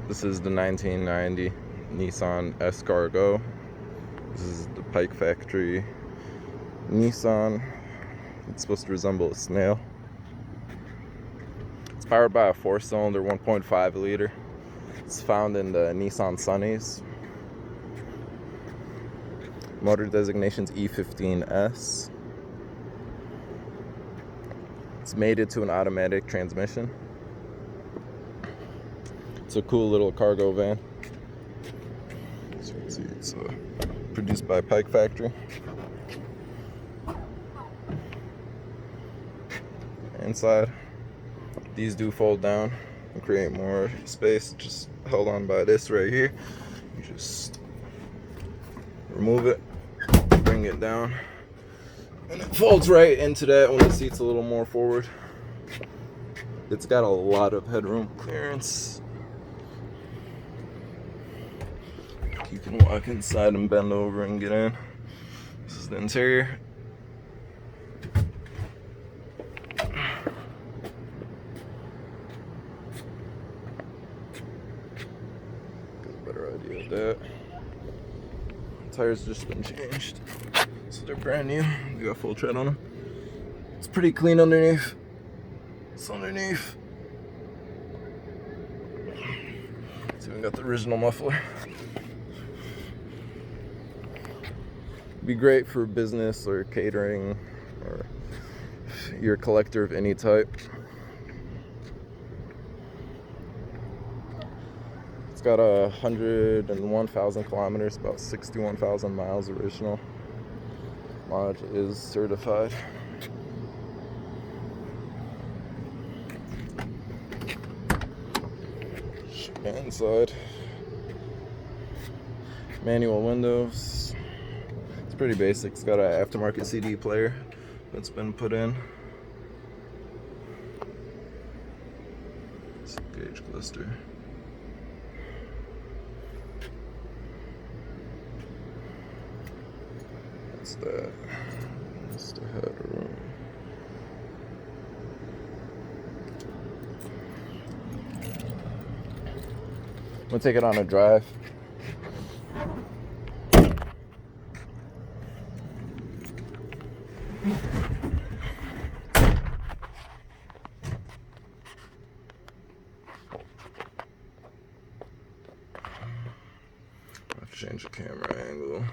This is the 1990 Nissan S Cargo. This is the Pike Factory Nissan. It's supposed to resemble a snail. It's powered by a 4-cylinder 1.5 liter. It's found in the Nissan Sunnies. Motor designation's E15S. It's mated to an automatic transmission. It's a cool little cargo van. So let's see, it's produced by Pike Factory. Inside, these do fold down and create more space. Just held on by this right here. You just remove it, bring it down, and it folds right into that when the seat's a little more forward. It's got a lot of headroom clearance. You can walk inside and bend over and get in. This is the interior. Get a better idea of that. The tires just been changed, so they're brand new. They got full tread on them. It's pretty clean underneath. It's underneath. It's even got the original muffler. Be great for business or catering, or if you're a collector of any type. It's got 101,000 kilometers, about 61,000 miles original. Mileage is certified. Inside, manual windows. It's pretty basic. It's got an aftermarket CD player that's been put in. It's a gauge cluster. That's that. That's the headroom. I'm gonna take it on a drive. I have to change the camera angle.